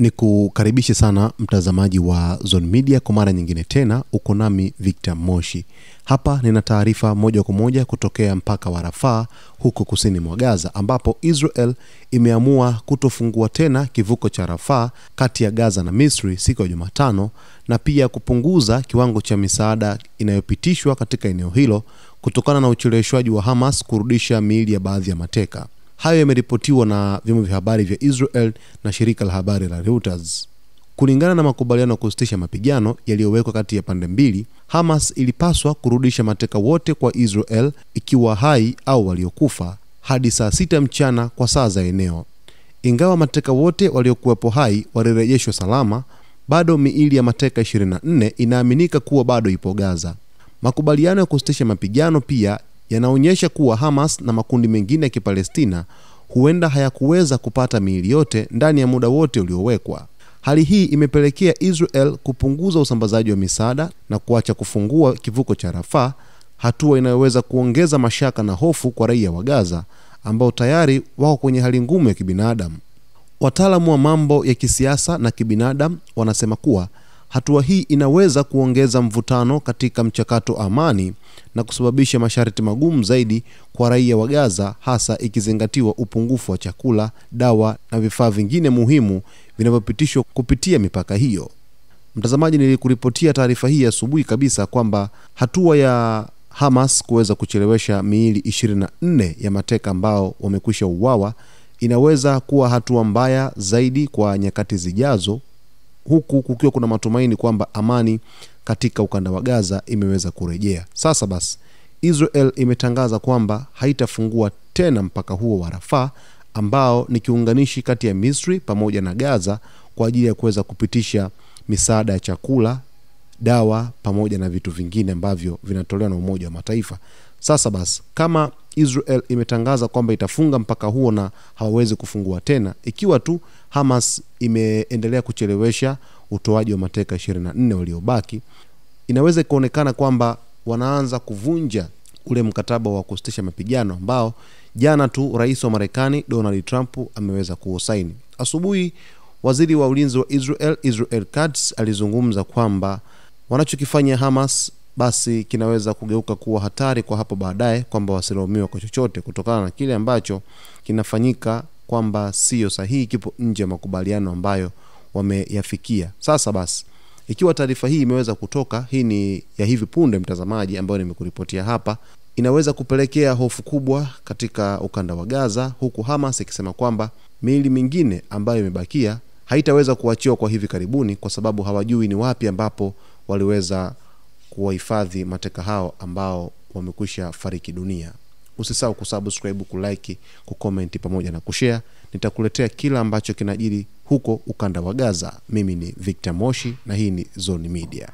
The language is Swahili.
Ni kukaribishe sana mtazamaji wa Zone Media kwa mara nyingine tena. Uko nami Victor Moshi. Hapa nina taarifa moja kwa moja kutokea mpaka wa Rafah huko kusini mwa Gaza, ambapo Israel imeamua kutofungua tena kivuko cha Rafah kati ya Gaza na Misri siku ya Jumatano, na pia kupunguza kiwango cha misaada inayopitishwa katika eneo hilo kutokana na ucheleweshwaji wa Hamas kurudisha miili ya baadhi ya mateka. Hayo yameripotiwa na vyombo vya habari vya Israel na shirika la habari la Reuters. Kulingana na makubaliano ya kusitisha mapigano yaliyowekwa kati ya pande mbili, Hamas ilipaswa kurudisha mateka wote kwa Israel, ikiwa hai au waliokufa, hadi saa 6 mchana kwa saa za eneo. Ingawa mateka wote waliokuwepo hai walirejeshwa salama, bado miili ya mateka 24 inaaminika kuwa bado ipo Gaza. Makubaliano ya kusitisha mapigano pia yanaonyesha kuwa Hamas na makundi mengine ya Kipalestina huenda hayakuweza kupata miili yote ndani ya muda wote uliowekwa. Hali hii imepelekea Israel kupunguza usambazaji wa misaada na kuacha kufungua kivuko cha Rafah, hatua inayoweza kuongeza mashaka na hofu kwa raia wa Gaza ambao tayari wako kwenye hali ngumu ya kibinadamu. Wataalamu wa mambo ya kisiasa na kibinadamu wanasema kuwa hatua hii inaweza kuongeza mvutano katika mchakato amani na kusababisha masharti magumu zaidi kwa raia wa Gaza, hasa ikizingatiwa upungufu wa chakula, dawa na vifaa vingine muhimu vinavyopitishwa kupitia mipaka hiyo. Mtazamaji, nilikuripotia taarifa hii asubuhi kabisa kwamba hatua ya Hamas kuweza kuchelewesha miili 24 ya mateka ambao wamekwisha uawa inaweza kuwa hatua mbaya zaidi kwa nyakati zijazo, huku kukiwa kuna matumaini kwamba amani katika ukanda wa Gaza imeweza kurejea. Sasa basi, Israel imetangaza kwamba haitafungua tena mpaka huo wa Rafah ambao ni kiunganishi kati ya Misri pamoja na Gaza kwa ajili ya kuweza kupitisha misaada ya chakula, dawa pamoja na vitu vingine ambavyo vinatolewa na Umoja wa Mataifa. Sasa basi, kama Israel imetangaza kwamba itafunga mpaka huo na hawawezi kufungua tena, ikiwa tu Hamas imeendelea kuchelewesha utoaji wa mateka 24 waliobaki, inaweza kuonekana kwamba wanaanza kuvunja ule mkataba wa kusitisha mapigano ambao jana tu Rais wa Marekani Donald Trump ameweza kuusaini. Asubuhi, waziri wa ulinzi wa Israel Katz alizungumza kwamba wanachokifanya Hamas basi kinaweza kugeuka kuwa hatari kwa hapo baadaye, kwamba wasilaumiwa kwa chochote kutokana na kile ambacho kinafanyika, kwamba sio sahihi, kipo nje ya makubaliano ambayo wameyafikia. Sasa basi, ikiwa taarifa hii imeweza kutoka, hii ni ya hivi punde mtazamaji, ambayo nimekuripotia hapa, inaweza kupelekea hofu kubwa katika ukanda wa Gaza, huku Hamas ikisema kwamba miili mingine ambayo imebakia haitaweza kuachiwa kwa hivi karibuni, kwa sababu hawajui ni wapi ambapo waliweza kuwahifadhi mateka hao ambao wamekwisha fariki dunia. Usisahau kusubscribe, kulike, kucomment pamoja na kushare. Nitakuletea kila ambacho kinajiri huko ukanda wa Gaza. Mimi ni Victor Moshi na hii ni Zone Media.